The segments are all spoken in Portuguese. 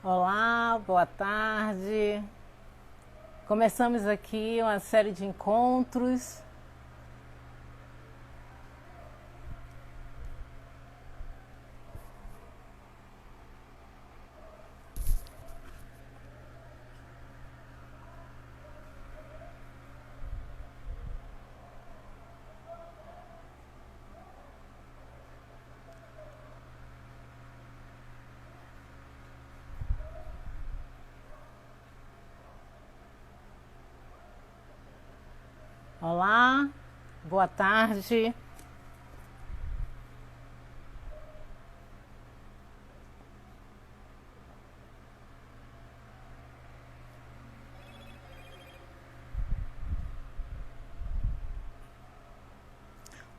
Olá, boa tarde. Começamos aqui uma série de encontros. Olá, boa tarde.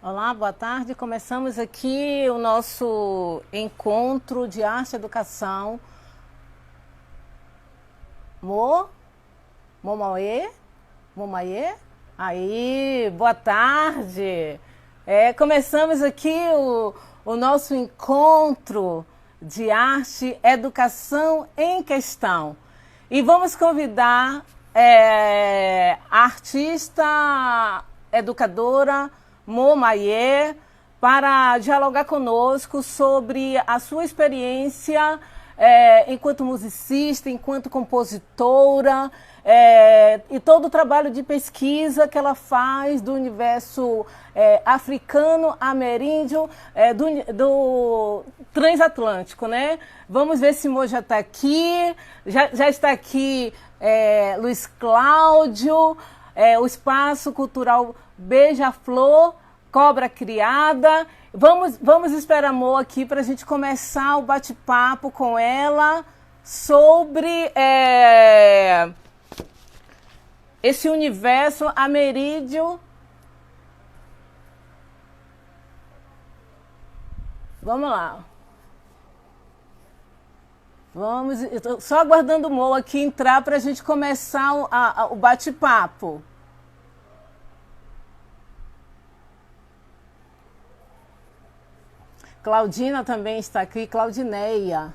Olá, boa tarde. Começamos aqui o nosso encontro de arte e educação. Momaê? Momaê? Aí, boa tarde. Começamos aqui o nosso encontro de arte e educação em questão. E vamos convidar a artista educadora Momaê para dialogar conosco sobre a sua experiência enquanto musicista, enquanto compositora, e todo o trabalho de pesquisa que ela faz do universo africano, ameríndio, do transatlântico, né? Vamos ver se Mo já está aqui. Já está aqui Luiz Cláudio, o Espaço Cultural Beija-Flor, Cobra Criada. Vamos esperar a Mo aqui para a gente começar o bate-papo com ela sobre esse universo ameríndio. Vamos lá. Eu tô só aguardando o Mo aqui entrar para a gente começar o bate-papo. Claudina também está aqui, Claudineia,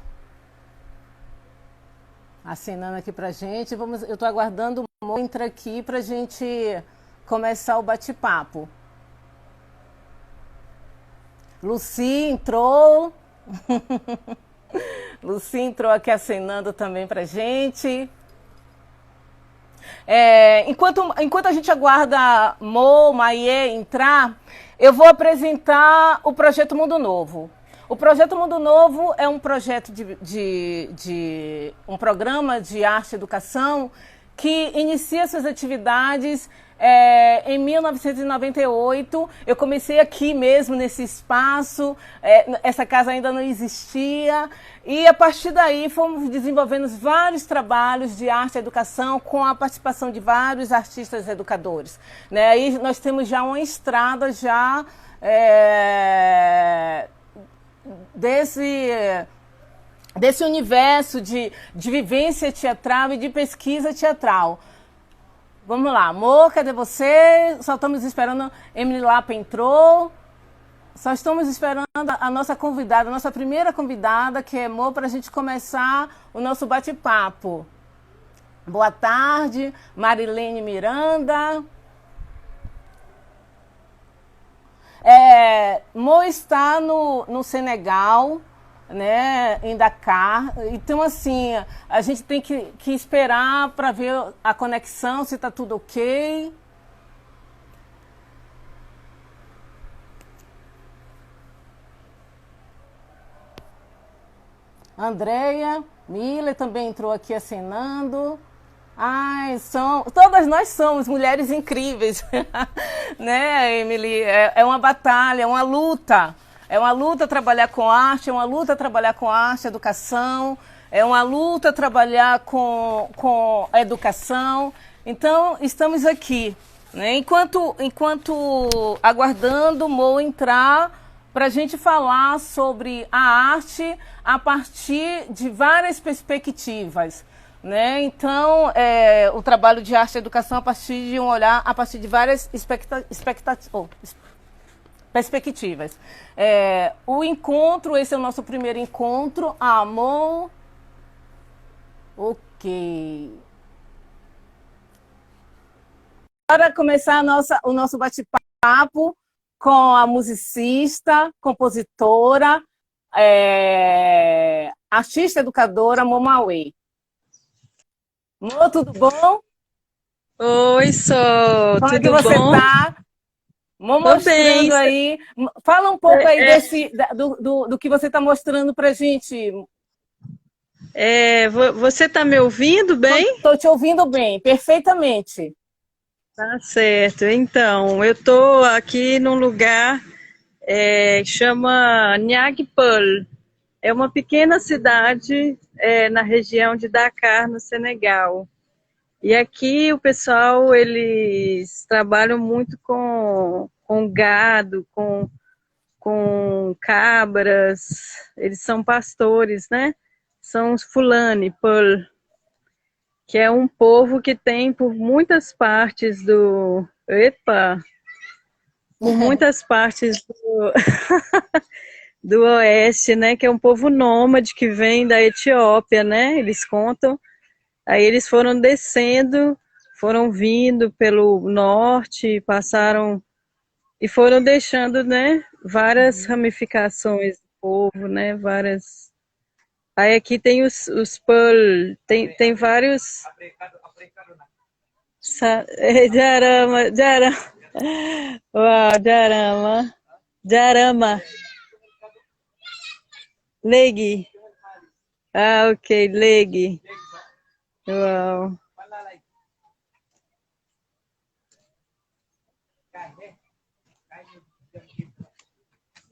assinando aqui pra gente. Eu estou aguardando o Mo entrar aqui pra gente começar o bate-papo. Luci entrou. Luci entrou aqui assinando também pra gente. Enquanto a gente aguarda Mo, Maiê entrar, eu vou apresentar o Projeto Mundo Novo. O Projeto Mundo Novo é um projeto um programa de arte e educação que inicia suas atividades em 1998. Eu comecei aqui mesmo nesse espaço, essa casa ainda não existia, e a partir daí fomos desenvolvendo vários trabalhos de arte e educação com a participação de vários artistas educadores, né? Aí nós temos já uma estrada já desse universo de vivência teatral e de pesquisa teatral. Vamos lá, Mo, cadê você? Só estamos esperando, Emily Lapa entrou. Só estamos esperando a nossa convidada, a nossa primeira convidada, que é Mo, para a gente começar o nosso bate-papo. Boa tarde, Marilene Miranda. Mo está no Senegal, né, em Dakar. Então, assim, a gente tem que esperar para ver a conexão, se está tudo ok. Andréia Miller também entrou aqui assinando. Ai, todas nós somos mulheres incríveis, né, Emily? É uma batalha, é uma luta. É uma luta trabalhar com arte, é uma luta trabalhar com arte, educação, é uma luta trabalhar com a educação. Então, estamos aqui, né? Enquanto aguardando o Mo entrar para a gente falar sobre a arte a partir de várias perspectivas, né? Então, o trabalho de arte e educação a partir de um olhar, a partir de várias perspectivas. O encontro, esse é o nosso primeiro encontro. Amor. Ok. Para começar o nosso bate-papo com a musicista, compositora, artista educadora Momauê. Mo, tudo bom? Oi, Sol, Como é que tudo você bom? está? Mo Tô bem. mostrando aí. Fala um pouco aí É, é, do que você está mostrando para a gente. você tá me ouvindo bem? Estou te ouvindo bem, perfeitamente. Tá certo. Então, eu tô aqui num lugar que chama Niagpal. É uma pequena cidade na região de Dakar, no Senegal. E aqui o pessoal, eles trabalham muito com gado, com cabras, eles são pastores, né? São os Fulani, Pearl, que é um povo que tem por muitas partes por muitas partes do oeste, né? Que é um povo nômade que vem da Etiópia, né? Eles contam. Aí eles foram descendo, foram vindo pelo norte, passaram e foram deixando, né? Várias ramificações do povo, né? Várias. Aí aqui tem os Pearl, tem vários. Jarama, jarama. Uau, jarama. Jarama. Legi. Ah, ok, legi. Uau.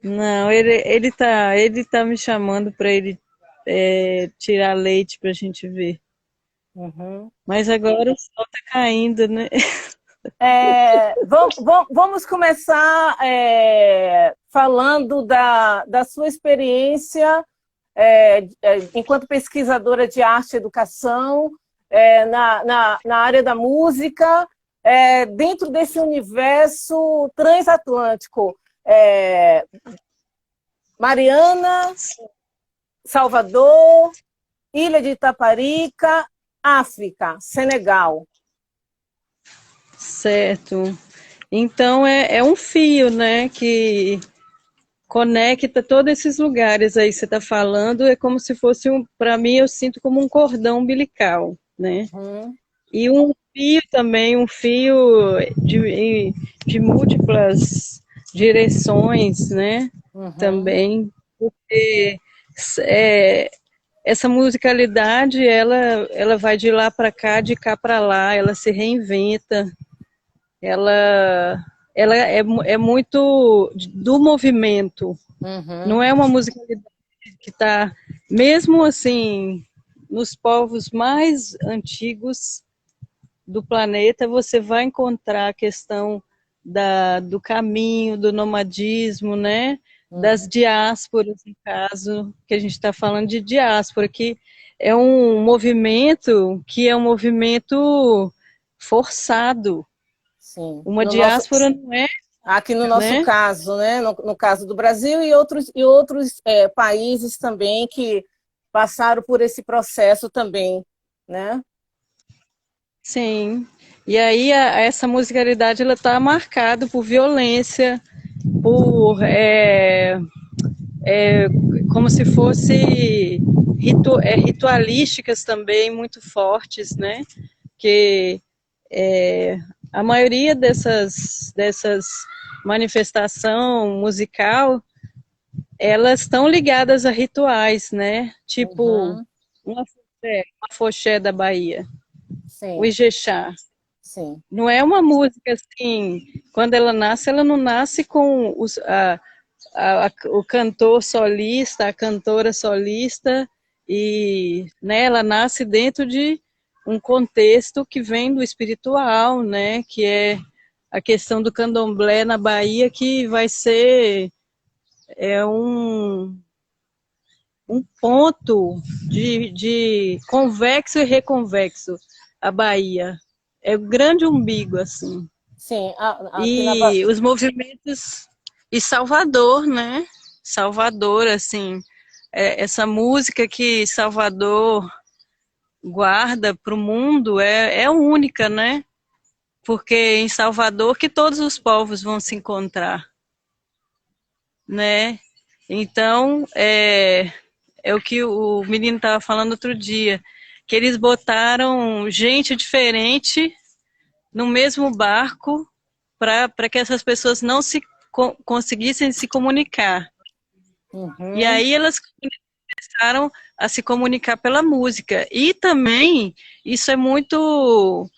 Não, ele tá me chamando para ele tirar leite para a gente ver. Uhum. Mas agora o sol tá caindo, né? Vamos começar falando da sua experiência enquanto pesquisadora de arte e educação na área da música, dentro desse universo transatlântico. É, Mariana, Salvador, Ilha de Itaparica, África, Senegal. Certo. Então é um fio, né, que conecta todos esses lugares aí que você está falando. É como se fosse para mim eu sinto como um cordão umbilical, né? Uhum, E um fio também, um fio de múltiplas direções, né? uhum, Também, porque é, essa musicalidade ela vai de lá para cá, de cá para lá, ela se reinventa, ela, ela é muito do movimento, não uhum. é uma musicalidade que está, mesmo assim, nos povos mais antigos do planeta, você vai encontrar a questão do caminho, do nomadismo, né? Das Uhum. diásporas, no caso, que a gente está falando de diáspora, que é um movimento que é um movimento forçado. Sim. Uma diáspora não é, Aqui no nosso né? caso, né? No caso do Brasil e outros países também que passaram por esse processo também, né? Sim. E aí essa musicalidade ela está marcada por violência, por é, como se fosse ritualísticas também muito fortes, né? Que a maioria dessas manifestação musical, elas estão ligadas a rituais, né? Tipo Uhum. uma foché da Bahia, o Sim, Ijexá. sim. Não é uma música assim, quando ela nasce, ela não nasce com o cantor solista, a cantora solista, e né, ela nasce dentro de um contexto que vem do espiritual, né, que é a questão do candomblé na Bahia, que vai ser um ponto de convexo e reconvexo, a Bahia. É o grande umbigo, assim. Sim, aqui na Bahia. E os movimentos. E Salvador, né? Salvador, assim. Essa música que Salvador guarda para o mundo é única, né? Porque em Salvador que todos os povos vão se encontrar, né? Então, é o que o menino estava falando outro dia, que eles botaram gente diferente no mesmo barco para que essas pessoas não se conseguissem se comunicar. Uhum. E aí elas começaram a se comunicar pela música. E também isso é muito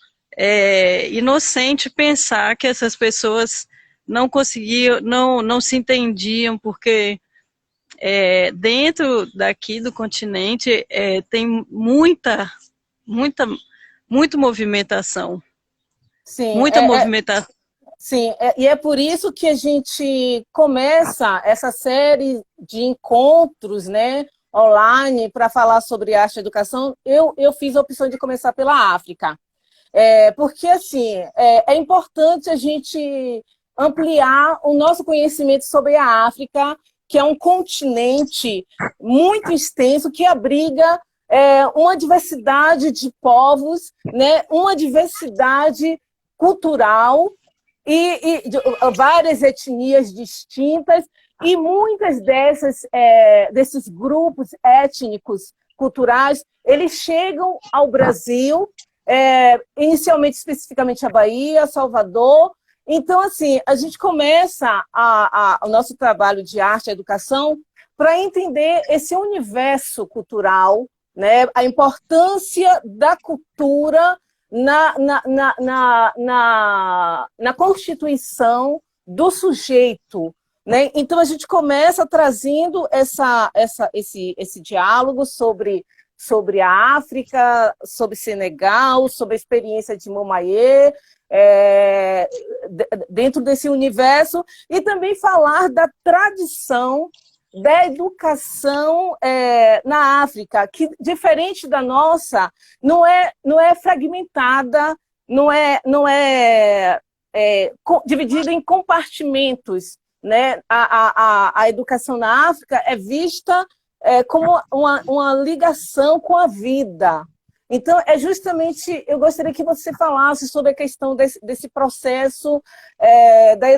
inocente pensar que essas pessoas não conseguiam, não se entendiam, porque dentro daqui do continente tem muita movimentação. Sim, Muita movimentação. sim, e é por isso que a gente começa essa série de encontros, né, online para falar sobre arte e educação. Eu fiz a opção de começar pela África, porque assim é importante a gente ampliar o nosso conhecimento sobre a África, que é um continente muito extenso que abriga uma diversidade de povos, né, uma diversidade cultural e várias etnias distintas, e muitas desses grupos étnicos, culturais, eles chegam ao Brasil, inicialmente, especificamente a Bahia, Salvador. Então, assim, a gente começa o nosso trabalho de arte e educação para entender esse universo cultural, né, a importância da cultura na constituição do sujeito, né? Então a gente começa trazendo esse diálogo sobre a África, sobre Senegal, sobre a experiência de Momaye, dentro desse universo, e também falar da tradição da educação na África, que, diferente da nossa, não é fragmentada, não é dividida em compartimentos, né? A educação na África é vista como uma ligação com a vida. Então, justamente, eu gostaria que você falasse sobre a questão desse processo,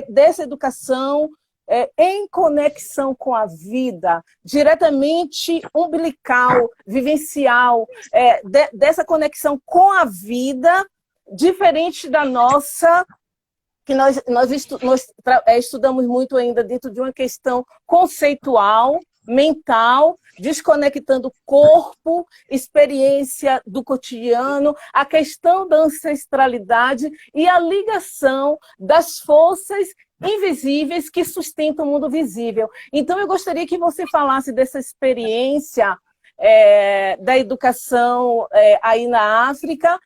dessa educação em conexão com a vida, diretamente umbilical, vivencial, dessa conexão com a vida, diferente da nossa, que nós estudamos muito ainda dentro de uma questão conceitual, mental, desconectando corpo, experiência do cotidiano, a questão da ancestralidade e a ligação das forças invisíveis que sustentam o mundo visível. Então, eu gostaria que você falasse dessa experiência da educação aí na África,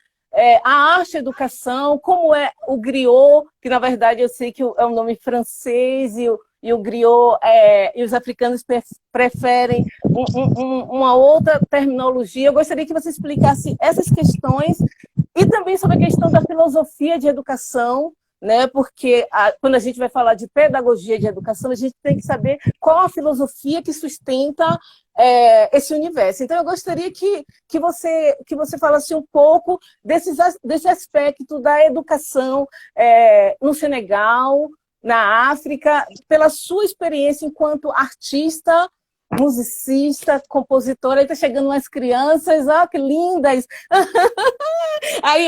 a arte e a educação, como é o griot, que na verdade eu sei que é um nome francês, e o griot, e os africanos preferem uma outra terminologia. Eu gostaria que você explicasse essas questões e também sobre a questão da filosofia de educação, né? Porque quando a gente vai falar de pedagogia de educação, a gente tem que saber qual a filosofia que sustenta esse universo. Então, eu gostaria que você falasse um pouco desse aspecto da educação no Senegal, na África, pela sua experiência enquanto artista, musicista, compositora. Aí está chegando umas crianças, que lindas! Aí,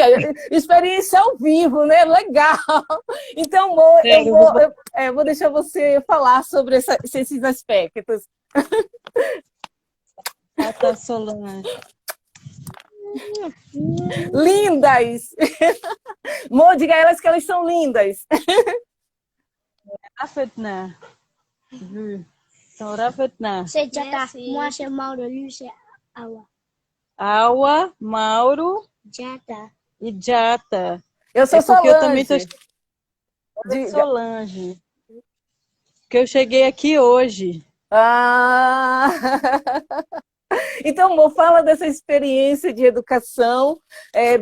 experiência ao vivo, né? Legal! Então, eu vou deixar você falar sobre esses aspectos. Tá, Solange. Lindas! Mo, diga a elas que elas são lindas. Rafetna. São Rafetna. C'est Jata. Moi, c'est Mauro. Lui, c'est Awa. Awa, Mauro Jata. e Jata. Eu sou porque Solange. eu também tô Solange. Porque eu cheguei aqui hoje. Então, Mo, fala dessa experiência de educação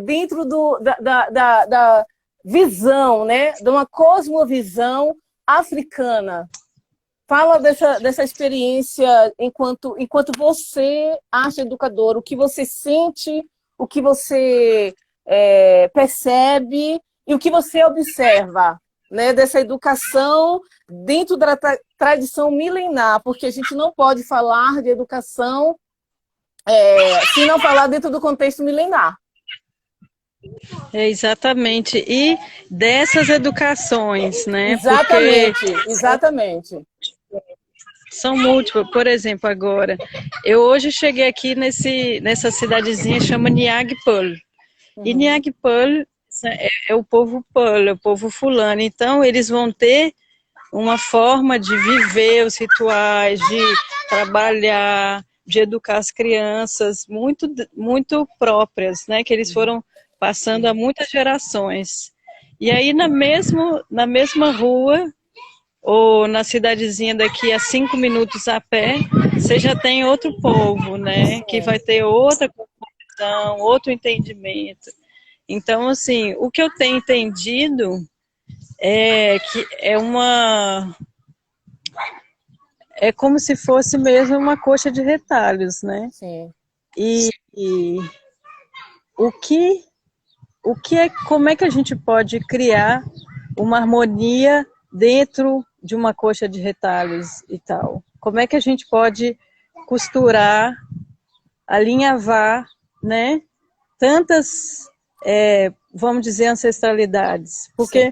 dentro da visão, né? De uma cosmovisão africana. Fala dessa experiência enquanto você acha educador, o que você sente o que você percebe e o que você observa, né, dessa educação dentro da tradição milenar, porque a gente não pode falar de educação se não falar dentro do contexto milenar. Exatamente. E dessas educações, né? Exatamente, Porque exatamente. são múltiplas. Por exemplo, agora, eu hoje cheguei aqui nessa cidadezinha chama Niagpol. E Niagpol é o povo Peul, é o povo fulano. Então, eles vão ter uma forma de viver os rituais, de trabalhar, de educar as crianças muito, muito próprias, né? Que eles foram passando há muitas gerações. E aí, na mesma rua, ou na cidadezinha daqui a 5 minutos a pé, você já tem outro povo, né? Que vai ter outra compreensão, outro entendimento. Então, assim, o que eu tenho entendido é que é como se fosse mesmo uma coxa de retalhos, né? Sim. E como é que a gente pode criar uma harmonia dentro de uma coxa de retalhos e tal? Como é que a gente pode costurar, alinhavar, né? Tantas, vamos dizer, ancestralidades. Porque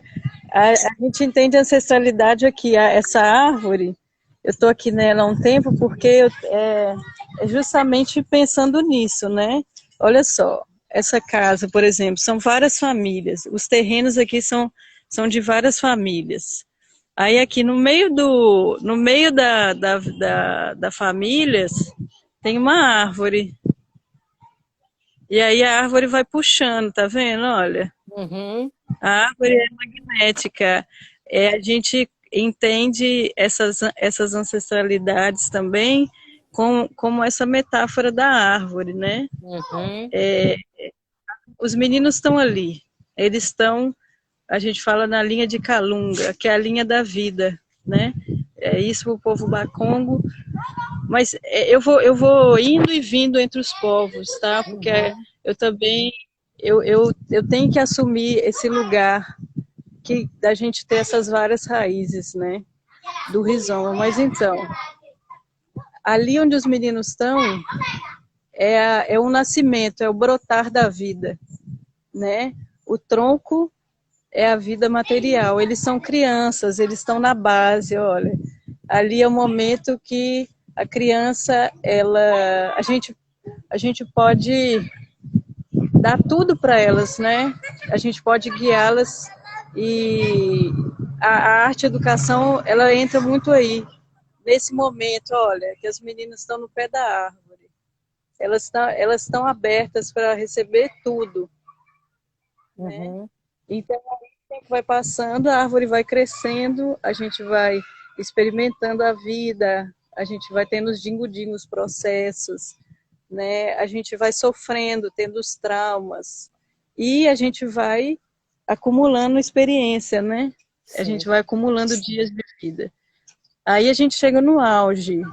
a gente entende ancestralidade aqui, essa árvore, eu estou aqui nela há um tempo porque é justamente pensando nisso, né? Olha só, essa casa, por exemplo, são várias famílias, os terrenos aqui são de várias famílias. Aí aqui no meio da famílias tem uma árvore. E aí a árvore vai puxando, tá vendo? Olha. A árvore é magnética. A gente entende essas ancestralidades também como essa metáfora da árvore, né? Os meninos estão ali. Eles estão, a gente fala na linha de Calunga, que é a linha da vida, né? É isso para o povo Bakongo. Mas eu vou indo e vindo entre os povos, tá? Porque eu também eu tenho que assumir esse lugar da gente ter essas várias raízes, né? Do rizoma. Mas então, ali onde os meninos estão é o nascimento, é o brotar da vida, né? O tronco é a vida material. Eles são crianças, eles estão na base, olha. Ali é o momento que a criança, a gente pode dar tudo para elas, né? A gente pode guiá-las e a arte e a educação, ela entra muito aí. Nesse momento, olha, que as meninas estão no pé da árvore. Elas estão abertas para receber tudo. Né? Então, o tempo vai passando, a árvore vai crescendo, a gente vai experimentando a vida, a gente vai tendo os dingo-dingos processos, né? A gente vai sofrendo, tendo os traumas, e a gente vai acumulando experiência, né? Sim. A gente vai acumulando dias de vida. Aí a gente chega no auge,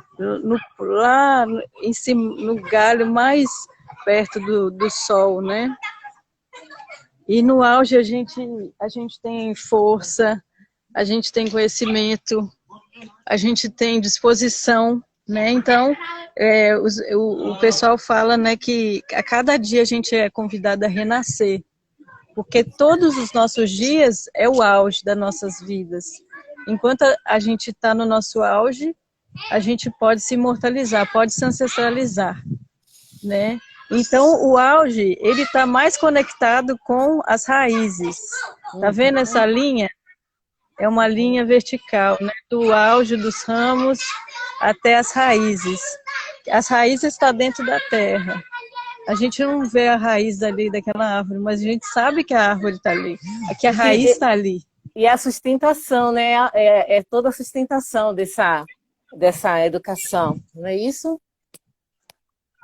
lá em cima, no galho mais perto do sol, né? E no auge a gente tem força, a gente tem conhecimento, a gente tem disposição, né? Então, o pessoal fala, né, que a cada dia a gente é convidado a renascer, porque todos os nossos dias é o auge das nossas vidas. Enquanto a gente está no nosso auge, a gente pode se imortalizar, pode se ancestralizar, né? Então, o auge, ele está mais conectado com as raízes. Tá vendo essa linha? É uma linha vertical, né? Do auge dos ramos até as raízes. As raízes estão dentro da terra. A gente não vê a raiz ali daquela árvore, mas a gente sabe que a árvore está ali, que a raiz está ali. E a sustentação, né? É toda a sustentação dessa educação, não é isso?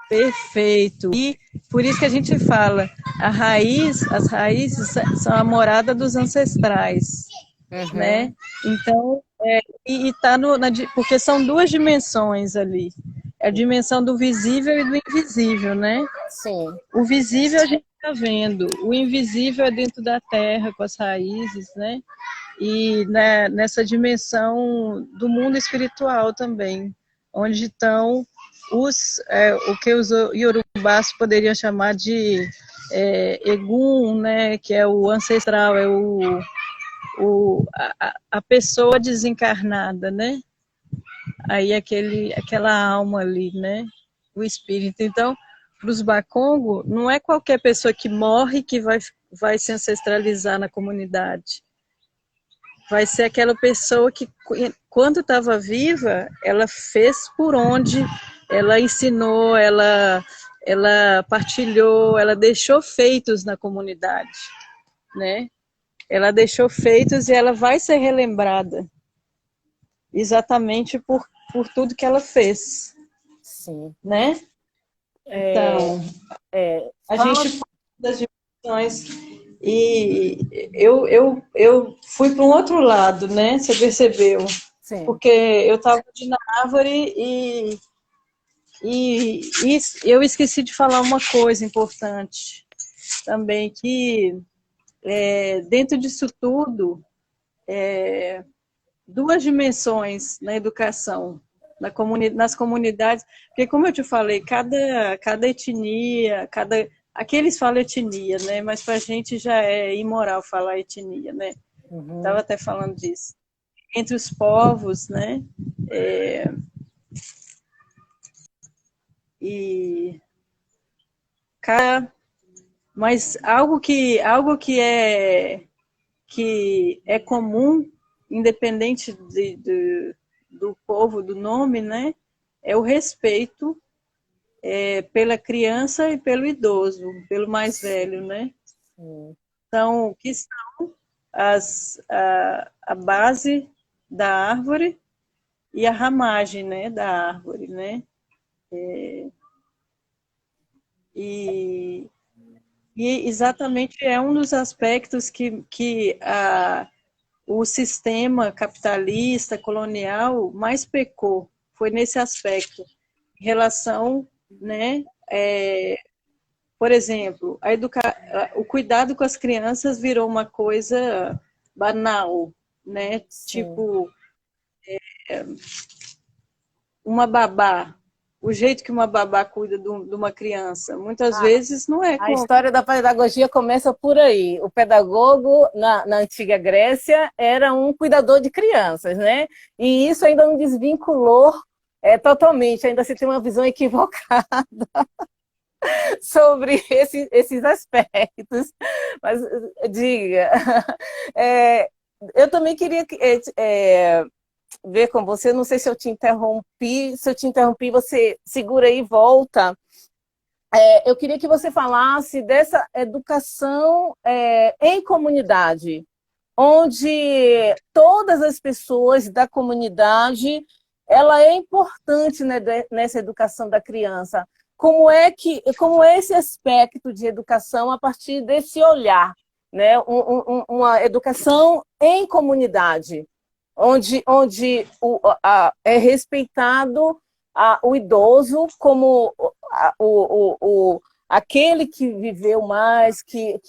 Perfeito. E por isso que a gente fala, as raízes são a morada dos ancestrais, né? Então, porque são duas dimensões ali. a dimensão do visível e do invisível, né? Sim. O visível a gente está vendo, o invisível é dentro da terra, com as raízes, né? E né, nessa dimensão do mundo espiritual também, onde estão o que os iorubás poderiam chamar de Egum, né? Que é o ancestral, é a pessoa desencarnada, né? Aí aquela alma ali, né? O espírito. Então, para os Bakongo, não é qualquer pessoa que morre que vai se ancestralizar na comunidade. Vai ser aquela pessoa que, quando estava viva, ela fez por onde, ela ensinou, ela partilhou, ela deixou feitos na comunidade, né? Ela deixou feitos e ela vai ser relembrada exatamente por tudo que ela fez. Sim. Né? Então, a gente fala das dimensões e eu fui para um outro lado, né? Você percebeu? Sim. Porque eu estava na árvore e eu esqueci de falar uma coisa importante também, que dentro disso tudo, duas dimensões na educação, nas comunidades, porque como eu te falei, cada etnia, aqui eles falam etnia, né? Mas para a gente já é imoral falar etnia, né? Estava até falando disso. Entre os povos, né? Mas algo que é comum, independente do povo, do nome, né? É o respeito pela criança e pelo idoso, pelo mais velho, né? Então, que são a base da árvore e a ramagem, né, da árvore, né? E exatamente é um dos aspectos que o sistema capitalista, colonial, mais pecou, foi nesse aspecto, em relação, né, por exemplo, o cuidado com as crianças virou uma coisa banal, né, tipo, uma babá, o jeito que uma babá cuida de uma criança, muitas vezes não é A como... história da pedagogia começa por aí. O pedagogo, na antiga Grécia, era um cuidador de crianças, né? E isso ainda não desvinculou totalmente, ainda se tem uma visão equivocada sobre esses aspectos. Mas, diga, eu também queria ver com você, não sei se eu te interrompi, se eu te interrompi, você segura aí e volta. Eu queria que você falasse dessa educação em comunidade, onde todas as pessoas da comunidade, ela é importante, né, nessa educação da criança. Como é esse aspecto de educação a partir desse olhar, né, uma educação em comunidade, onde é respeitado o idoso como aquele que viveu mais, que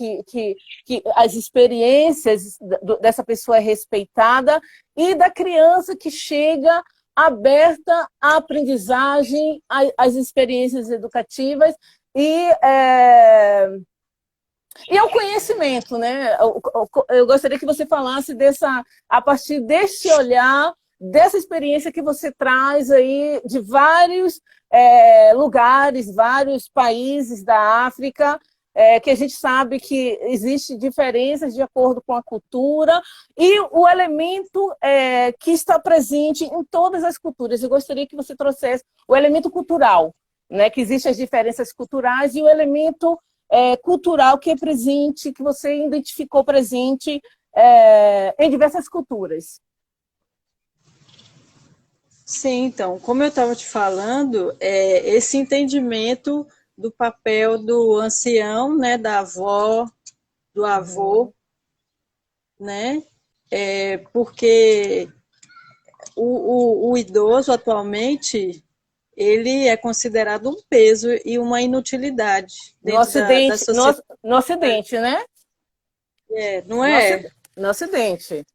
as experiências dessa pessoa é respeitada, e da criança que chega aberta à aprendizagem, às experiências educativas e ao conhecimento, né? Eu gostaria que você falasse a partir desse olhar, dessa experiência que você traz aí de vários lugares, vários países da África, que a gente sabe que existem diferenças de acordo com a cultura e o elemento que está presente em todas as culturas. Eu gostaria que você trouxesse o elemento cultural, né? Que existem as diferenças culturais e o elemento cultural que é presente, que você identificou presente em diversas culturas. Sim, então, como eu estava te falando, esse entendimento do papel do ancião, né, da avó, do avô, né, porque o idoso atualmente, ele é considerado um peso e uma inutilidade No dentro da Ocidente, sociedade. no Ocidente, né? Não No, é? no Ocidente.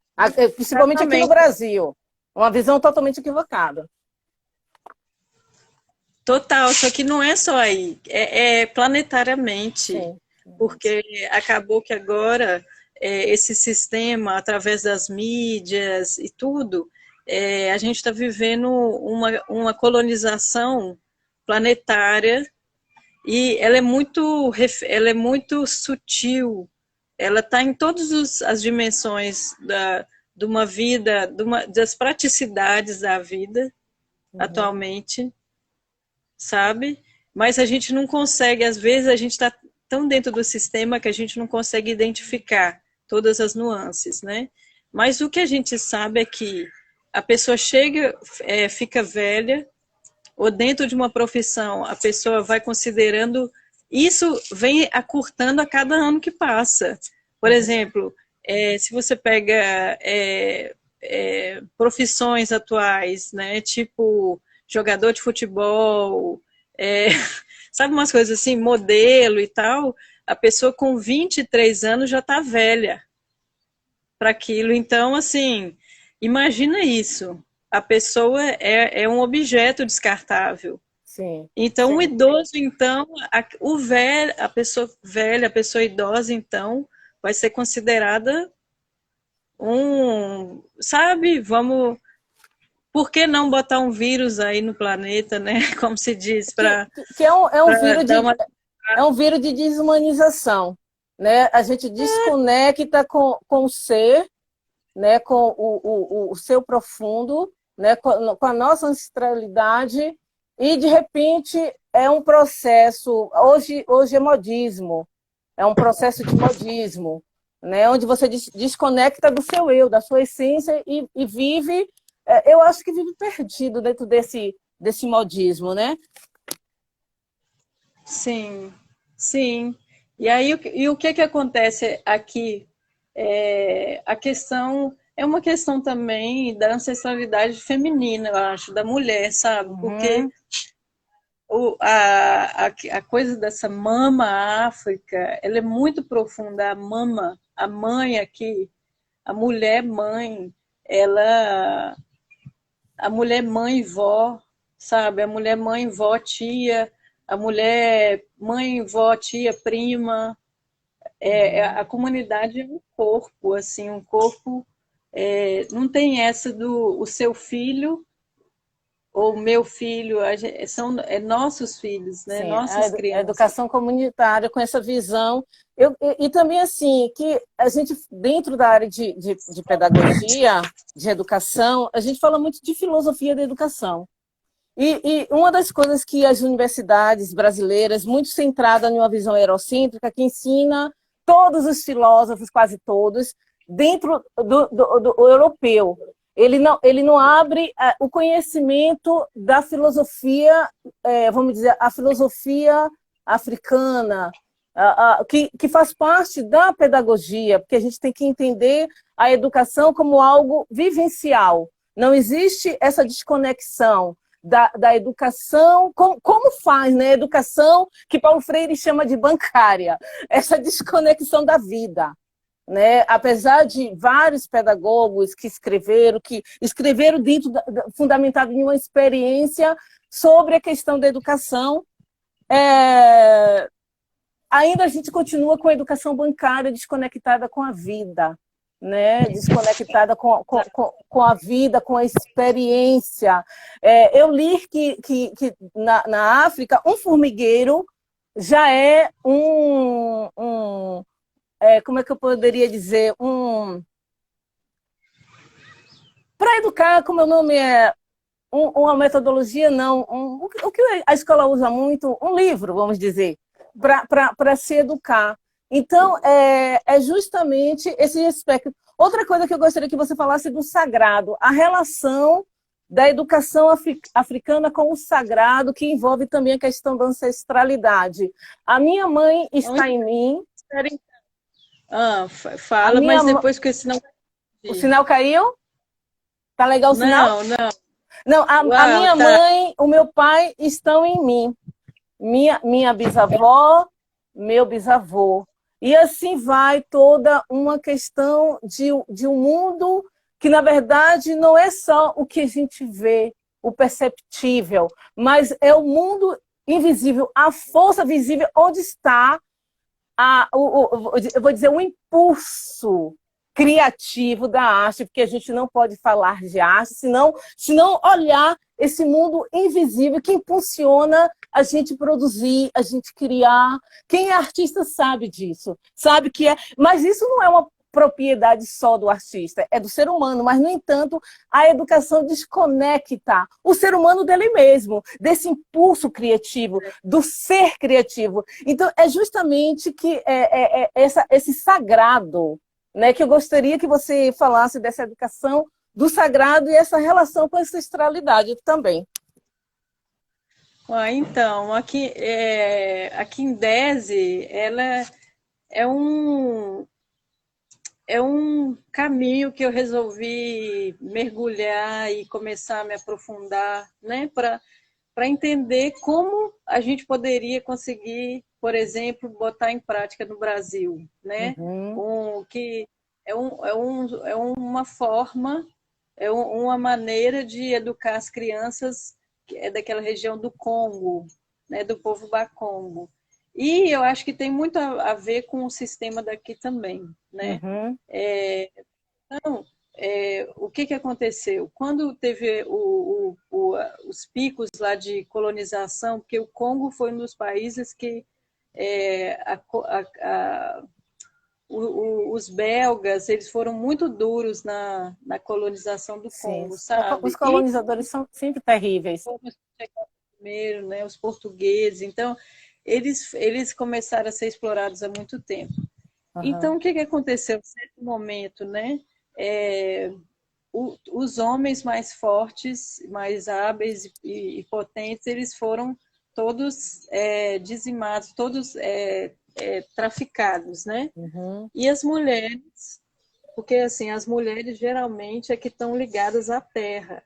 Principalmente aqui no Exatamente. Brasil. Uma visão totalmente equivocada. Total, só que não é só aí, é planetariamente, Sim. porque acabou que agora esse sistema, através das mídias e tudo, a gente está vivendo uma colonização planetária e ela é muito sutil, ela está em todas as dimensões de uma vida, das praticidades da vida atualmente, sabe? Mas a gente não consegue, às vezes a gente está tão dentro do sistema que a gente não consegue identificar todas as nuances, né? Mas o que a gente sabe é que a pessoa chega, fica velha, ou dentro de uma profissão, a pessoa vai considerando, isso vem acurtando a cada ano que passa. Por exemplo, se você pega profissões atuais, né, tipo jogador de futebol, sabe umas coisas assim, modelo e tal, a pessoa com 23 anos já está velha para aquilo. Então, assim, imagina isso. A pessoa é um objeto descartável. Sim. Então, o idoso, então, a pessoa velha, a pessoa idosa, então, vai ser considerada sabe, por que não botar um vírus aí no planeta, né? Como se diz, que é um vírus dar uma... é um vírus de desumanização, né? A gente desconecta com o ser, né? Com o seu profundo, né? Com a nossa ancestralidade, e de repente é um processo, hoje é modismo, é um processo de modismo, né? Onde você desconecta do seu eu, da sua essência e vive, eu acho que vive perdido dentro desse modismo, né? Sim, sim. E aí, o que acontece aqui? A questão é uma questão também da ancestralidade feminina, eu acho, da mulher, sabe? Porque a coisa dessa mama África, ela é muito profunda. A mama, a mãe aqui, a mulher mãe, a mulher mãe vó, sabe? A mulher mãe vó tia, a mulher mãe vó tia prima. A comunidade é um corpo, assim, um corpo. Não tem essa do o seu filho ou meu filho, são nossos filhos, né? Sim, Nossas a crianças. educação comunitária com essa visão. E também, assim, que a gente, dentro da área de pedagogia, de educação, a gente fala muito de filosofia da educação. E uma das coisas que as universidades brasileiras, muito centrada em uma visão eurocêntrica, que ensina todos os filósofos, quase todos, dentro do europeu. Ele não abre o conhecimento da filosofia, vamos dizer, a filosofia africana, que faz parte da pedagogia, porque a gente tem que entender a educação como algo vivencial. Não existe essa desconexão da educação, como faz, né? Educação que Paulo Freire chama de bancária, essa desconexão da vida. Né? Apesar de vários pedagogos que escreveram dentro fundamentado em uma experiência sobre a questão da educação, ainda a gente continua com a educação bancária desconectada com a vida, né? Desconectada com a vida, com a experiência. Eu li que na África um formigueiro já é como é que eu poderia dizer? Para educar, como o nome é, uma metodologia, não. O que a escola usa muito? Um livro, vamos dizer, para se educar. Então, é justamente esse aspecto. Outra coisa que eu gostaria que você falasse do sagrado, a relação da educação africana com o sagrado, que envolve também a questão da ancestralidade. A minha mãe está em mim. Fala, mas depois que o sinal... O sinal caiu? Tá legal o sinal? Não. Não, a Uau, minha tá. mãe, o meu pai estão em mim. Minha bisavó, meu bisavô. E assim vai toda uma questão de um mundo que, na verdade, não é só o que a gente vê, o perceptível, mas é o mundo invisível, a força visível, onde está eu vou dizer, o impulso criativo da arte, porque a gente não pode falar de arte, senão olhar esse mundo invisível que impulsiona a gente produzir, a gente criar. Quem é artista sabe disso, sabe que é. Mas isso não é uma propriedade só do artista, é do ser humano, mas, no entanto, a educação desconecta o ser humano dele mesmo, desse impulso criativo, do ser criativo. Então, é justamente que esse sagrado, né, que eu gostaria que você falasse dessa educação do sagrado e essa relação com a ancestralidade também. Então, aqui em Dese, ela é um, é um caminho que eu resolvi mergulhar e começar a me aprofundar, né, para entender como a gente poderia conseguir, por exemplo, botar em prática no Brasil, né? Uhum. Que é uma forma, uma maneira de educar as crianças que é daquela região do Congo, né, do povo Bakongo. E eu acho que tem muito a ver com o sistema daqui também, né? Uhum. Então, o que aconteceu? Quando teve os picos lá de colonização, porque o Congo foi um dos países que é, os belgas eles foram muito duros na colonização do Sim. Congo, Os sabe? E colonizadores são sempre terríveis. fomos chegar primeiro, né, os portugueses. Então, eles começaram a ser explorados há muito tempo. Uhum. Então, o que aconteceu? Em certo momento, né? É, os homens mais fortes, mais hábeis e potentes, eles foram todos dizimados, todos traficados, né? Uhum. E as mulheres, porque assim, as mulheres geralmente é que estão ligadas à terra.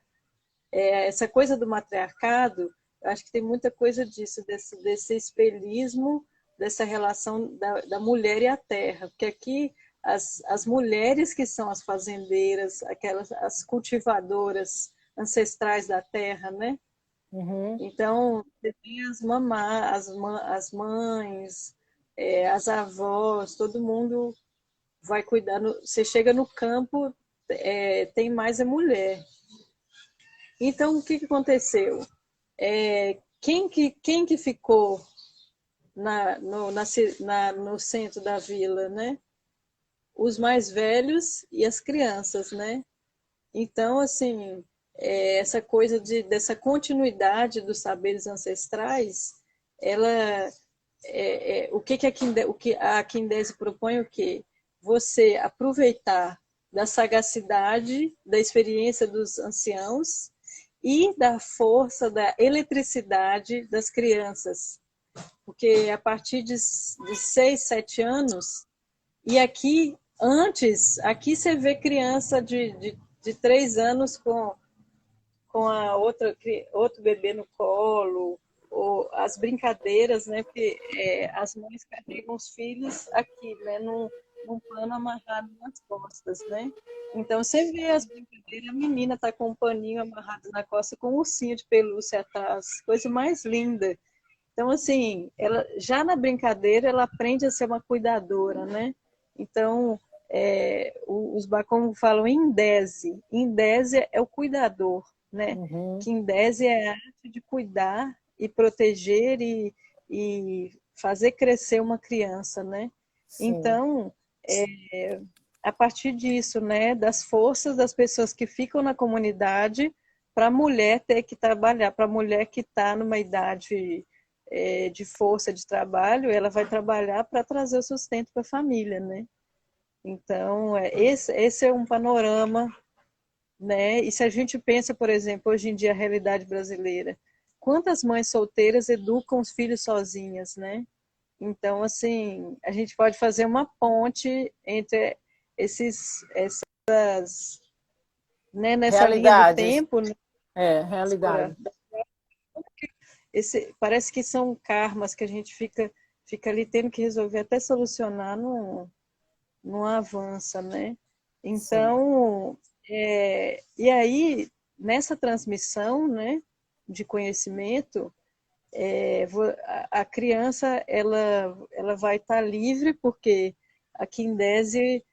Essa coisa do matriarcado, eu acho que tem muita coisa disso, desse espelhismo, dessa relação da mulher e a terra, porque aqui as mulheres que são as fazendeiras, as cultivadoras ancestrais da terra, né? Uhum. Então, você tem as mães, as avós, todo mundo vai cuidar. Você chega no campo, tem mais a mulher. Então, o que aconteceu? Quem que ficou no centro da vila, né? Os mais velhos e as crianças, né? Então, assim, essa coisa dessa continuidade dos saberes ancestrais, ela, o que a Quindese propõe é o quê? Você aproveitar da sagacidade, da experiência dos anciãos e da força, da eletricidade das crianças. Porque a partir de 6, 7 anos, e aqui você vê criança de 3 anos com outro bebê no colo, ou as brincadeiras, né? Porque as mães carregam os filhos aqui, né? Num pano amarrado nas costas, né? Então você vê as brincadeiras, a menina está com um paninho amarrado na costa com um ursinho de pelúcia atrás, coisa mais linda. Então, assim, ela já na brincadeira ela aprende a ser uma cuidadora, né? Então, os Bakongo falam Indese. Indese é o cuidador, né? Uhum. Que Indese é a arte de cuidar e proteger e fazer crescer uma criança, né? Sim. Então, a partir disso, né, das forças das pessoas que ficam na comunidade, para a mulher ter que trabalhar, para a mulher que está numa idade de força de trabalho, ela vai trabalhar para trazer o sustento para a família, né? Então, esse é um panorama, né? E se a gente pensa, por exemplo, hoje em dia a realidade brasileira, quantas mães solteiras educam os filhos sozinhas, né? Então, assim, a gente pode fazer uma ponte entre essas, né, nessa linha do Realidades. tempo, né? realidade. Parece que são karmas que a gente fica ali tendo que resolver até solucionar, não avança, né? Então, e aí, nessa transmissão, né, de conhecimento, a criança ela vai estar livre, porque a Quindese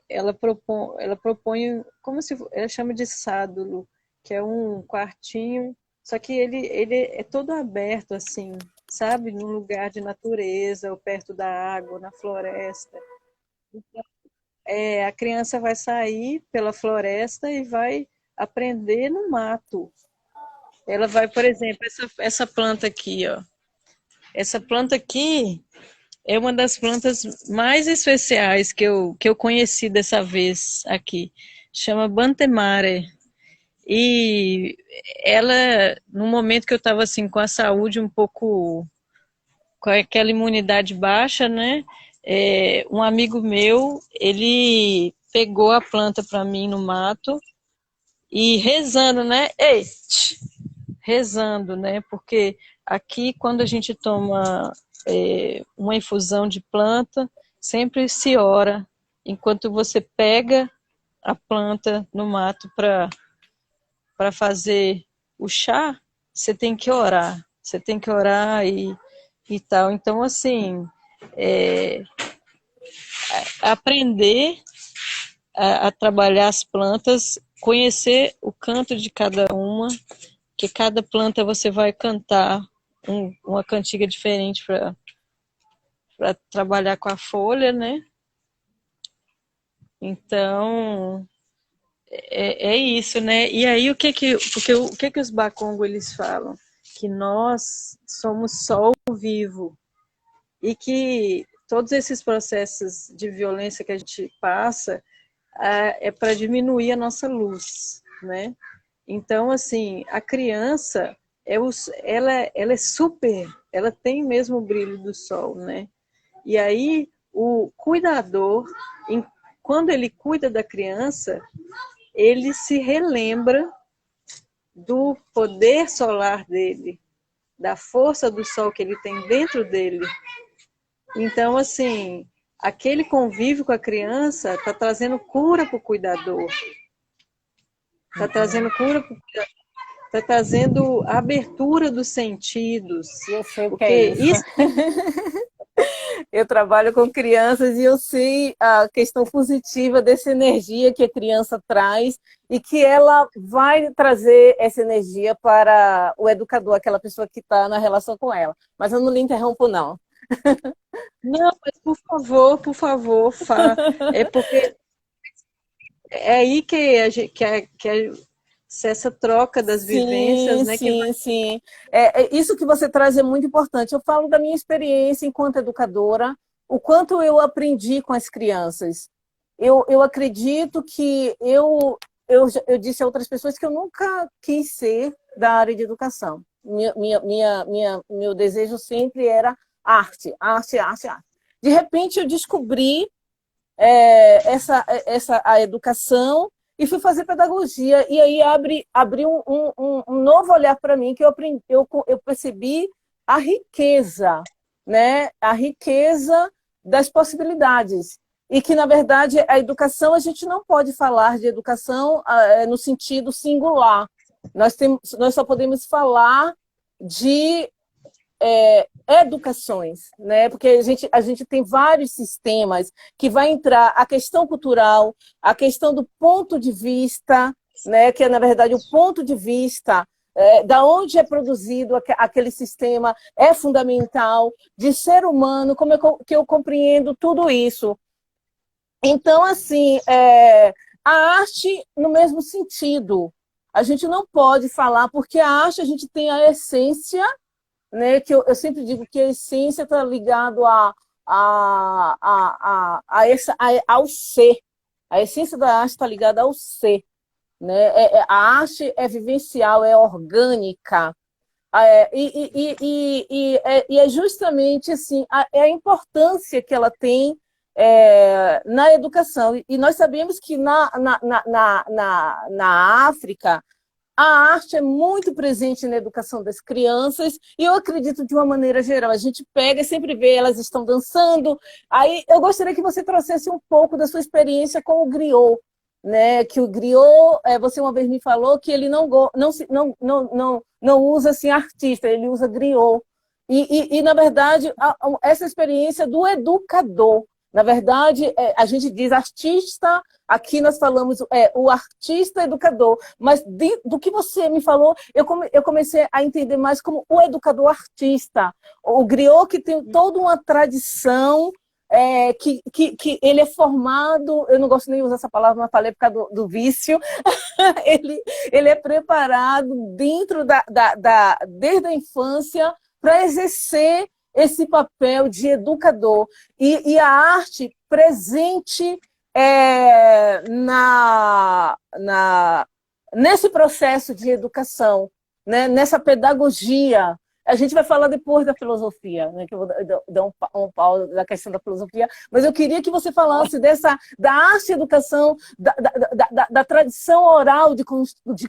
ela propõe, como se ela chama de sádulo, que é um quartinho, só que ele é todo aberto, assim, sabe? Num lugar de natureza, ou perto da água, na floresta. Então, a criança vai sair pela floresta e vai aprender no mato. Ela vai, por exemplo, essa planta aqui, ó. Essa planta aqui é uma das plantas mais especiais que eu conheci dessa vez aqui. Chama Bantemare. E ela, no momento que eu estava assim, com a saúde um pouco, com aquela imunidade baixa, né? Um amigo meu, ele pegou a planta para mim no mato e rezando, né? Rezando, né? Porque aqui, quando a gente toma uma infusão de planta, sempre se ora, enquanto você pega a planta no mato para fazer o chá, você tem que orar. Você tem que orar e tal. Então, assim, aprender a trabalhar as plantas, conhecer o canto de cada uma, que cada planta você vai cantar uma cantiga diferente para trabalhar com a folha, né? Então, é isso, né? E aí, porque o que os Bakongo eles falam? Que nós somos sol vivo e que todos esses processos de violência que a gente passa é para diminuir a nossa luz, né? Então, assim, a criança, ela é super, ela tem mesmo o brilho do sol, né? E aí, o cuidador, quando ele cuida da criança, ele se relembra do poder solar dele, da força do sol que ele tem dentro dele. Então, assim, aquele convívio com a criança está trazendo cura para o cuidador. Está trazendo cura para o cuidador. Está trazendo abertura dos sentidos. Eu sei o que é isso. Eu trabalho com crianças e eu sei a questão positiva dessa energia que a criança traz e que ela vai trazer essa energia para o educador, aquela pessoa que está na relação com ela. Mas eu não lhe interrompo, não. Não, mas por favor, é porque é aí que essa troca das vivências, né? Sim. Isso que você traz é muito importante. Eu falo da minha experiência enquanto educadora, o quanto eu aprendi com as crianças. Eu acredito que eu disse a outras pessoas que eu nunca quis ser da área de educação. Meu desejo sempre era arte. De repente eu descobri a educação e fui fazer pedagogia, e aí abriu um novo olhar para mim, que eu percebi a riqueza, né? A riqueza das possibilidades, e que, na verdade, a educação, a gente não pode falar de educação no sentido singular, nós só podemos falar de educações, né? Porque a gente tem vários sistemas que vai entrar a questão cultural, a questão do ponto de vista, né? Que é, na verdade, o ponto de vista da onde é produzido aquele sistema é fundamental, de ser humano, como que eu compreendo tudo isso. Então, assim, a arte no mesmo sentido. A gente não pode falar, porque a arte a gente tem a essência, né, que eu sempre digo que a essência está ligado ao ser. A essência da arte está ligada ao ser. Né? A arte é vivencial, é orgânica. E é justamente assim, a importância que ela tem na educação. E nós sabemos que na África, a arte é muito presente na educação das crianças e eu acredito de uma maneira geral. A gente pega e sempre vê, elas estão dançando. Aí eu gostaria que você trouxesse um pouco da sua experiência com o griot, né? Que o griot, você uma vez me falou que ele não usa assim artista, ele usa griot. Na verdade, essa experiência do educador. Na verdade, a gente diz artista, aqui nós falamos o artista educador, mas do que você me falou, eu comecei a entender mais como o educador artista. O griot que tem toda uma tradição, que ele é formado, eu não gosto nem de usar essa palavra, mas falei por causa do vício, ele é preparado desde a infância para exercer esse papel de educador. E a arte presente nesse processo de educação, né? Nessa pedagogia. A gente vai falar depois da filosofia, né? Que eu vou dar um pau da questão da filosofia, mas eu queria que você falasse da arte e educação, da tradição oral de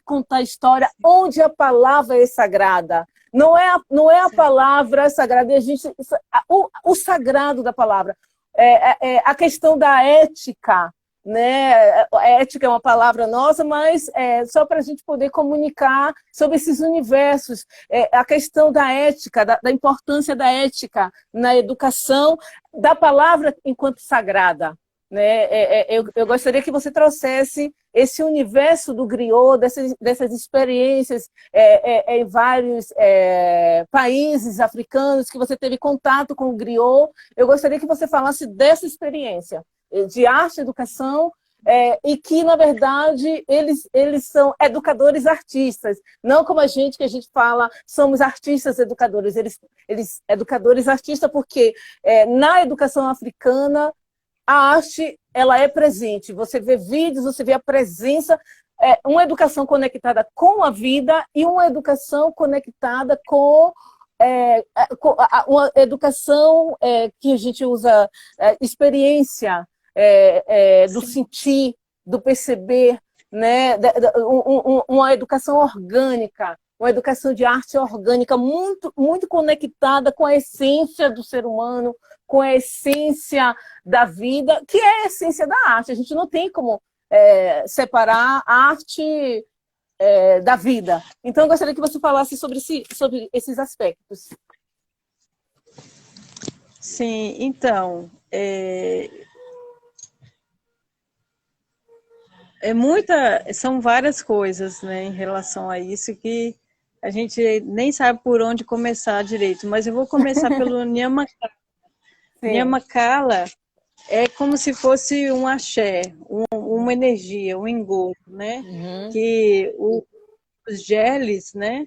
contar história, onde a palavra é sagrada. Não é a palavra sagrada, o sagrado da palavra. A questão da ética, né? A ética é uma palavra nossa, mas só para a gente poder comunicar sobre esses universos. A questão da ética, da importância da ética na educação, da palavra enquanto sagrada. Né? Eu gostaria que você trouxesse esse universo do griot, dessas experiências em vários países africanos, que você teve contato com o griot. Eu gostaria que você falasse dessa experiência de arte e educação, e que, na verdade, eles são educadores artistas, não como que a gente fala, somos artistas educadores, eles educadores artistas, porque na educação africana, a arte, ela é presente. Você vê vídeos, você vê a presença, uma educação conectada com a vida e uma educação conectada com uma educação que a gente usa experiência, do sentir, do perceber, né? Uma educação orgânica, uma educação de arte orgânica muito, muito conectada com a essência do ser humano, com a essência da vida, que é a essência da arte. A gente não tem como separar a arte da vida. Então, eu gostaria que você falasse sobre esses aspectos. Sim, então, são várias coisas, né, em relação a isso que a gente nem sabe por onde começar direito, mas eu vou começar pelo Nyamakala. Nyamakala é como se fosse um axé, uma energia, um engodo, né? Uhum. Que os geles, né?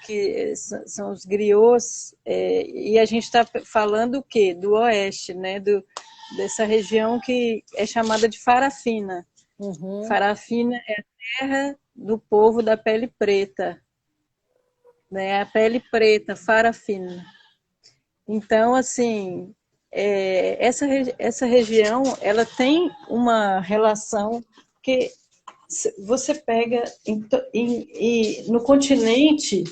Que são os griots, e a gente está falando o quê? Do oeste, né? Dessa região que é chamada de Farafina. Uhum. Farafina é a terra do povo da pele preta, né? A pele preta, Farafina. Então, assim, essa região, ela tem uma relação que você pega no continente,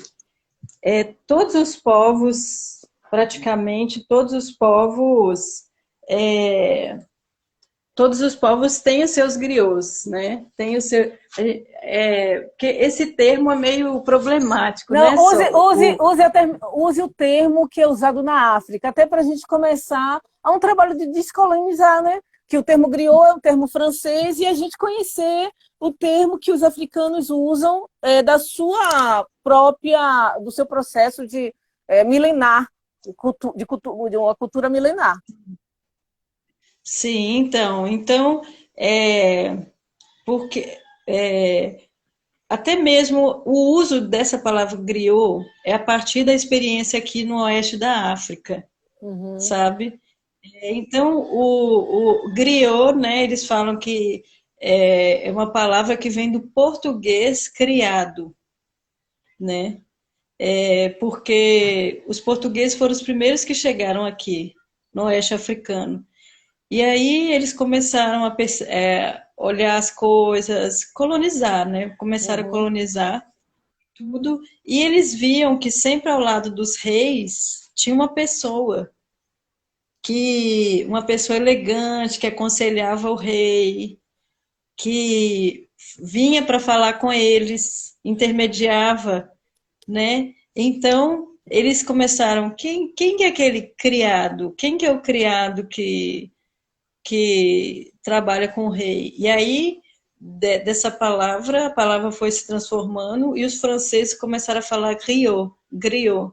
todos os povos, praticamente todos os povos têm os seus griots, né? Tem o seu, porque esse termo é meio problemático, não, né? Use o termo que é usado na África, até para a gente começar a um trabalho de descolonizar, né? Que o termo griot é um termo francês e a gente conhecer o termo que os africanos usam do seu processo de milenar, de uma cultura milenar. Sim, então porque até mesmo o uso dessa palavra griot é a partir da experiência aqui no oeste da África, uhum. Sabe? Então, o griot, né, eles falam que é uma palavra que vem do português criado, né? Porque os portugueses foram os primeiros que chegaram aqui, no oeste africano. E aí eles começaram a olhar as coisas, colonizar, né? Começaram a Uhum. colonizar tudo. E eles viam que sempre ao lado dos reis tinha uma pessoa elegante que aconselhava o rei, que vinha para falar com eles, intermediava, né? Então, eles começaram, quem é aquele criado? Quem que é o criado que trabalha com o rei? E aí, dessa palavra, a palavra foi se transformando e os franceses começaram a falar griot,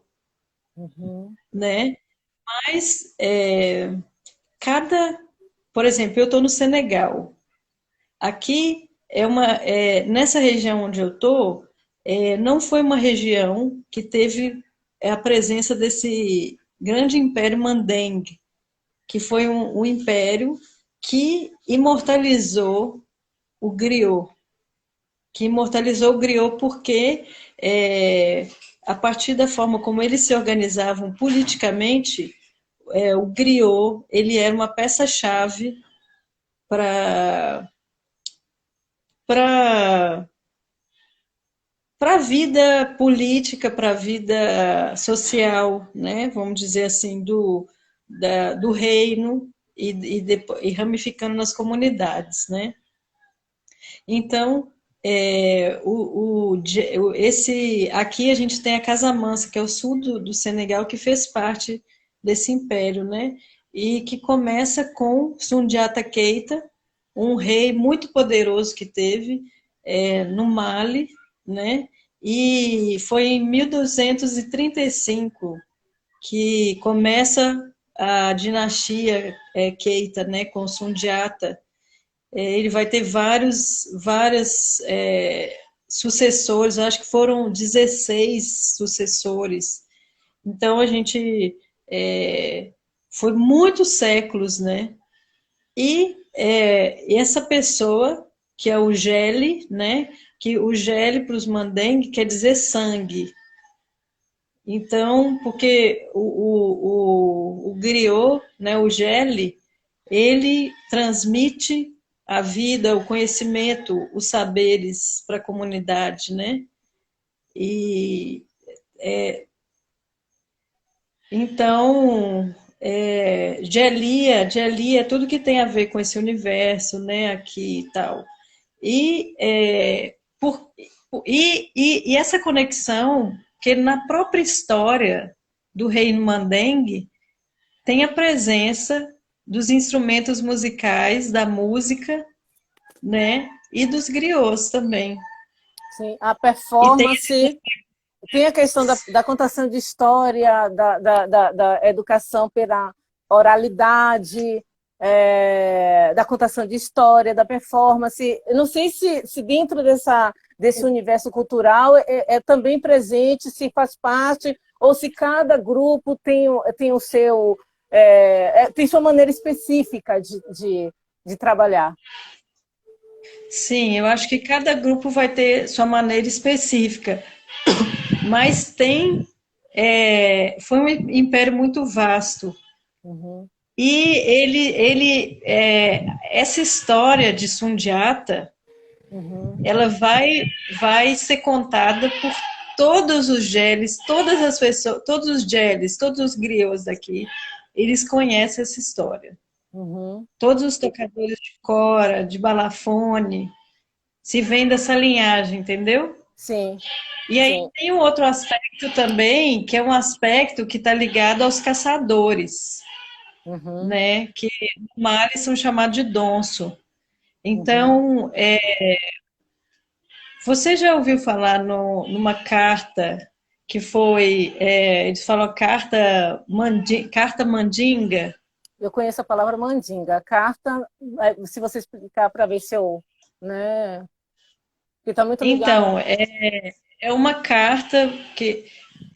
Uhum. né? Mas, por exemplo, eu estou no Senegal. Aqui nessa região onde eu estou, não foi uma região que teve a presença desse grande império Mandeng, que foi um império que imortalizou o griot, porque a partir da forma como eles se organizavam politicamente, o griot ele era uma peça-chave para para para a vida política, para a vida social, né? Vamos dizer assim, do reino e ramificando nas comunidades, né? Então, aqui a gente tem a Casamance, que é o sul do Senegal, que fez parte desse império, né? E que começa com Sundiata Keita, um rei muito poderoso que teve no Mali, né? E foi em 1235 que começa a dinastia Keita, né? Com Sundiata. Ele vai ter vários sucessores, acho que foram 16 sucessores. Então a gente foi muitos séculos, né? E essa pessoa, que é o Gele, né? Que o Gele para os Mandeng quer dizer sangue. Então, porque o griot, né, o Gele, ele transmite a vida, o conhecimento, os saberes para a comunidade, né? E então, Gelia é tudo que tem a ver com esse universo, né? Aqui e tal. E, e essa conexão, que na própria história do reino Mandeng tem a presença dos instrumentos musicais, da música, né? E dos griots também. Sim, a E tem performance, tem a questão da contação de história, da educação pela oralidade, da contação de história, da performance. Eu não sei se dentro desse universo cultural é também presente, se faz parte, ou se cada grupo tem o seu. Tem sua maneira específica de trabalhar. sim, eu acho que cada grupo vai ter sua maneira específica, mas foi um império muito vasto. Uhum, E essa história de Sundiata, uhum, ela vai ser contada por todos os geles, todas as pessoas, todos os geles, todos os griots daqui, eles conhecem essa história. uhum. Todos os tocadores de cora, de balafone, se vem dessa linhagem, entendeu? Sim, E aí sim. tem um outro aspecto também, que é um aspecto que está ligado aos caçadores, Uhum, né? Que no Mali são chamados de donso. uhum. Então, você já ouviu falar numa carta que foi, eles falam carta mandinga? Eu conheço a palavra mandinga. A carta, se você explicar para ver se eu, né, que está muito ligada. Então, é uma carta que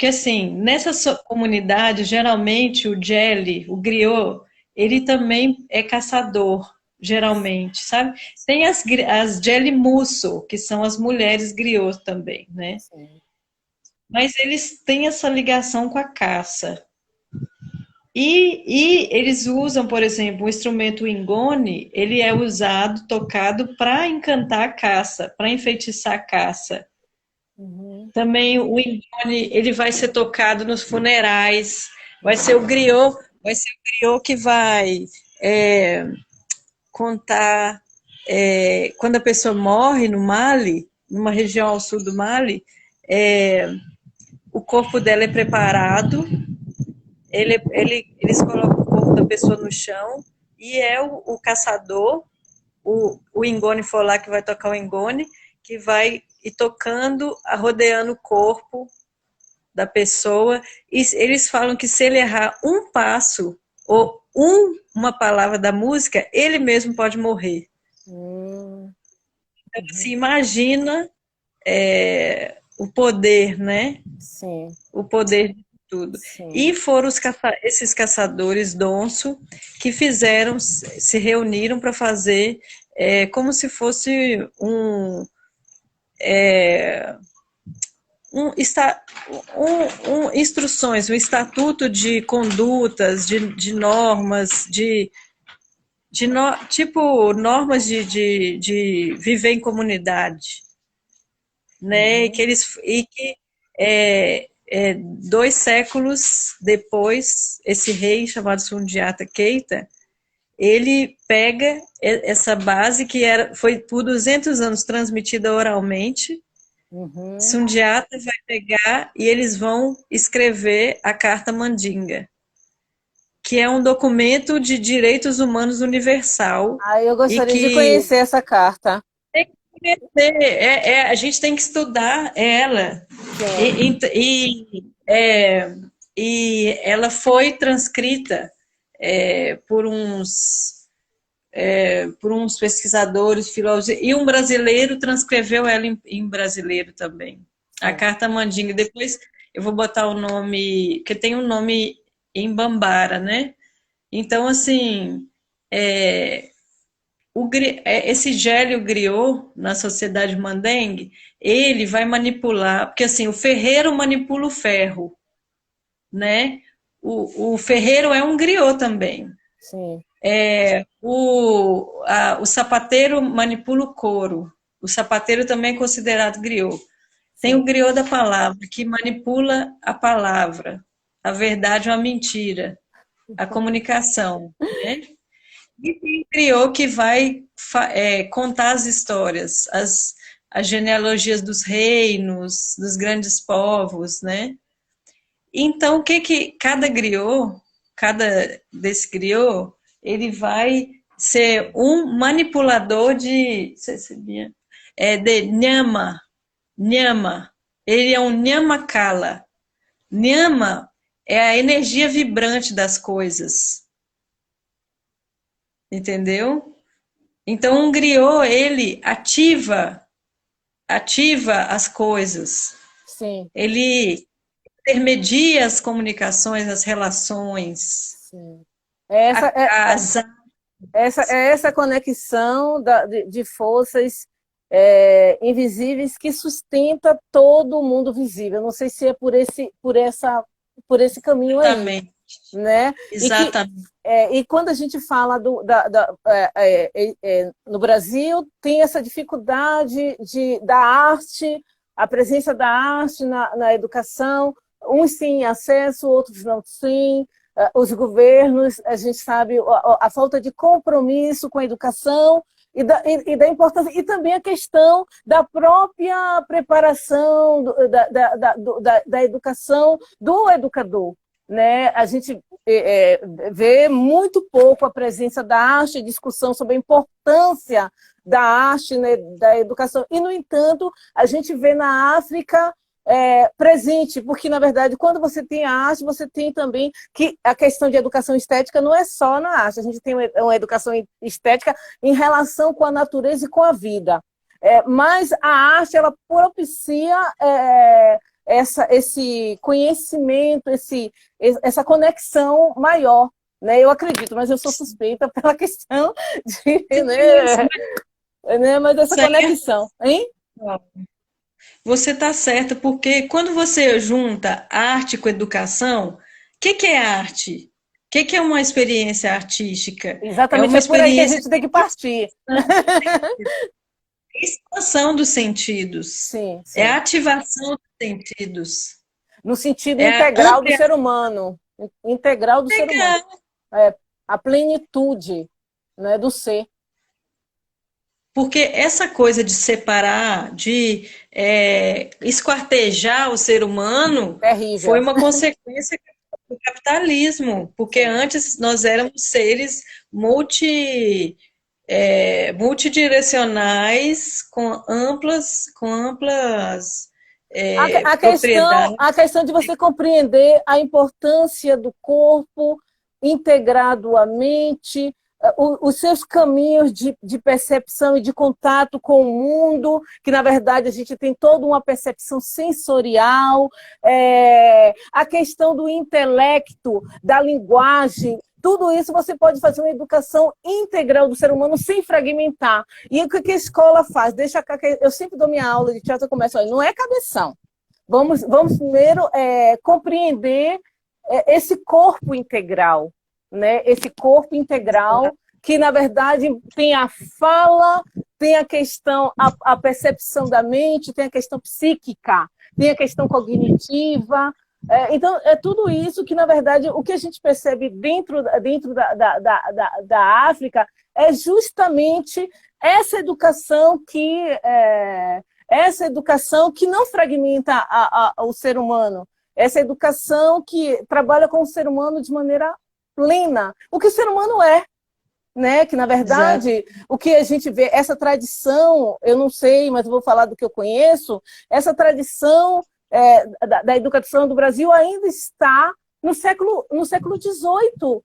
assim, nessa comunidade, geralmente o Jelly, o griot, ele também é caçador, geralmente, sabe? Tem as Jelly Musso, que são as mulheres griots também, né? Sim. Mas eles têm essa ligação com a caça. E eles usam, por exemplo, o instrumento ingone, ele é usado, tocado para encantar a caça, para enfeitiçar a caça. Uhum. Também o ingone, ele vai ser tocado nos funerais, vai ser o griot que vai contar quando a pessoa morre no Mali, numa região ao sul do Mali, o corpo dela é preparado, eles colocam o corpo da pessoa no chão e é o caçador, o ingone for lá que vai tocar o ingone, que vai ir tocando, rodeando o corpo da pessoa. E eles falam que se ele errar um passo ou uma palavra da música, ele mesmo pode morrer. Então, assim, imagina o poder, né? Sim, O poder de tudo. sim. E foram esses caçadores donso que se reuniram para fazer como se fosse instruções, um estatuto de condutas, de normas, tipo normas de viver em comunidade, né? E que 2 séculos depois, esse rei chamado Sundiata Keita, ele pega essa base que foi por 200 anos transmitida oralmente. Sundiata vai pegar e eles vão escrever a Carta Mandinga, que é um documento de direitos humanos universal. Eu gostaria de conhecer essa carta. Tem que conhecer, a gente tem que estudar ela. E ela foi transcrita por uns pesquisadores, filósofos, e um brasileiro transcreveu ela em brasileiro também. A Carta Mandinga. Depois eu vou botar o nome, que tem um nome em Bambara, né? Então, assim, esse Gélio Griot, na sociedade Mandingue, ele vai manipular, porque assim, o ferreiro manipula o ferro, né? O ferreiro é um griot também. Sim. O sapateiro manipula o couro. O sapateiro também é considerado griot. Tem o griot da palavra, que manipula a palavra, a verdade ou a mentira, a comunicação, né? E tem o griot que vai contar as histórias, as genealogias dos reinos, dos grandes povos, né? Então, o que cada desse griot, ele vai ser um manipulador de Nyama. Nyama. Ele é um Nyamakala. Nyama é a energia vibrante das coisas. Entendeu? Então, um griot, ele ativa as coisas. Sim. Ele intermedia as comunicações, as relações. Sim. Essa conexão de forças invisíveis que sustenta todo o mundo visível. Não sei se é por esse caminho aí. Exatamente. Né? Exatamente. E quando a gente fala no Brasil, tem essa dificuldade da arte, a presença da arte na educação, uns têm acesso, outros não têm, os governos, a gente sabe a falta de compromisso com a educação e da importância, e também a questão da própria preparação da educação do educador. Né? A gente vê muito pouco a presença da arte, discussão sobre a importância da arte, né, da educação. E, no entanto, a gente vê na África presente, porque, na verdade, quando você tem a arte, você tem também que a questão de educação estética não é só na arte, a gente tem uma educação estética em relação com a natureza e com a vida. Mas a arte, ela propicia esse conhecimento, essa conexão maior, né? Eu acredito, mas eu sou suspeita pela questão de... né? Mas essa conexão, hein? Você está certa, porque quando você junta arte com educação, o que é arte? que é uma experiência artística? É Exatamente, uma é por aí que a experiência gente tem que partir. de expansão dos sentidos, Sim, é a sim. ativação dos sentidos, No sentido é a integral do ser humano. Integral do ser humano. ampliação, É, a plenitude, né, do ser. porque essa coisa de separar, de esquartejar o ser humano, foi Terrível. uma consequência do capitalismo, porque Sim. antes nós éramos seres multidirecionais com amplas propriedades. A questão de você compreender a importância do corpo integrado à mente, os seus caminhos de percepção e de contato com o mundo, que na verdade a gente tem toda uma percepção sensorial, a questão do intelecto, da linguagem, tudo isso você pode fazer uma educação integral do ser humano sem fragmentar. E o que a escola faz? Eu sempre dou minha aula de teatro, começo, não é cabeção. Vamos primeiro compreender esse corpo integral, né? Esse corpo integral que, na verdade, tem a fala, tem a questão, a percepção da mente, tem a questão psíquica, tem a questão cognitiva. Então, é tudo isso que, na verdade, o que a gente percebe dentro da África é justamente essa educação que não fragmenta o ser humano, essa educação que trabalha com o ser humano de maneira plena, o que o ser humano é, né? Que, na verdade, exato, o que a gente vê, essa tradição, eu não sei, mas eu vou falar do que eu conheço, essa tradição da educação do Brasil ainda está no século XVIII,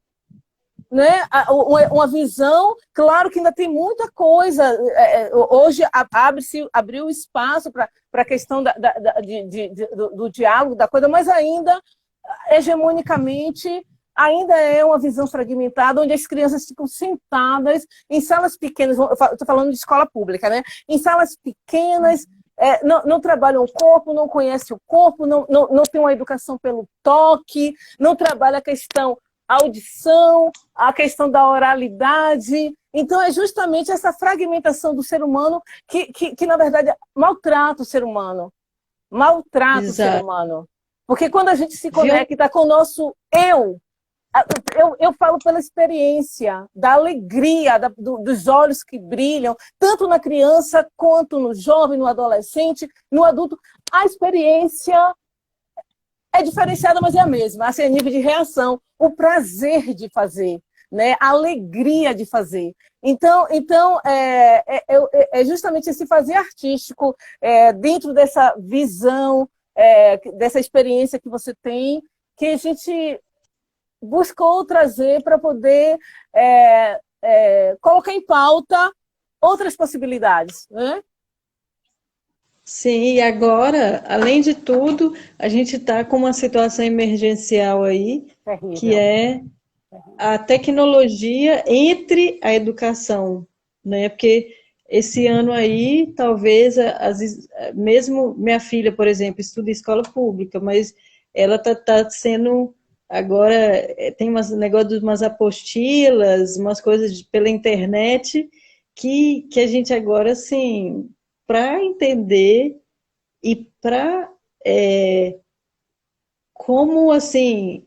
né? Uma visão, claro que ainda tem muita coisa. Hoje abriu espaço para a questão do diálogo, da coisa, mas ainda, hegemonicamente, ainda é uma visão fragmentada, onde as crianças ficam sentadas em salas pequenas, estou falando de escola pública, né? Em salas pequenas, não trabalham o corpo, não conhecem o corpo, não tem uma educação pelo toque, não trabalha a questão audição, a questão da oralidade. Então, é justamente essa fragmentação do ser humano que na verdade, maltrata o ser humano. Maltrata o ser humano. Porque quando a gente se conecta com o nosso eu falo pela experiência, da alegria, dos olhos que brilham, tanto na criança quanto no jovem, no adolescente, no adulto. A experiência é diferenciada, mas é a mesma. Assim, é nível de reação, o prazer de fazer, né? A alegria de fazer. Então é justamente esse fazer artístico dentro dessa visão, dessa experiência que você tem, que a gente buscou trazer para poder colocar em pauta outras possibilidades, né? Sim, e agora, além de tudo, a gente está com uma situação emergencial aí, Terrível. Que é a tecnologia entre a educação, né? Porque esse ano aí, talvez, mesmo minha filha, por exemplo, estuda em escola pública, mas ela tá sendo agora, tem umas negócio de umas apostilas, umas coisas pela internet, que a gente agora, assim, para entender e para como, assim,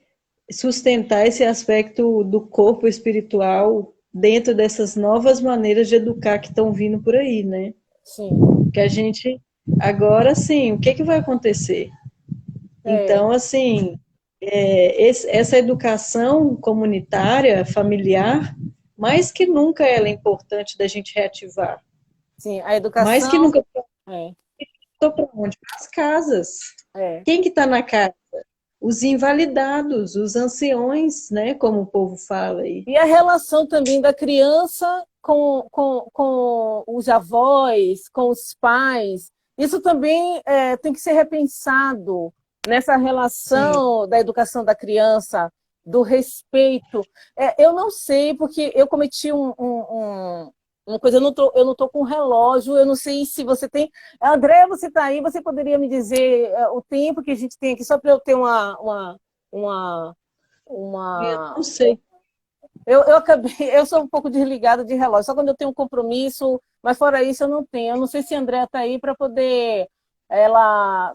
sustentar esse aspecto do corpo espiritual dentro dessas novas maneiras de educar que estão vindo por aí, né? Sim. Que a gente, agora, sim, o que vai acontecer? Então, assim, essa educação comunitária, familiar, mais que nunca ela é importante da gente reativar. Sim, a educação... Mais que nunca... Estou para onde? Para as casas. Quem que está na casa? Os invalidados, os anciões, né, como o povo fala aí. E a relação também da criança com os avós, com os pais, isso também tem que ser repensado nessa relação Sim. da educação da criança, do respeito. Eu não sei, porque eu cometi uma coisa, eu não tô com relógio, eu não sei se você tem... André, você está aí, você poderia me dizer o tempo que a gente tem aqui, só para eu ter uma Eu uma... não sei. Eu acabei, eu sou um pouco desligada de relógio, só quando eu tenho um compromisso, mas fora isso eu não tenho. Eu não sei se a Andrea está aí para poder ela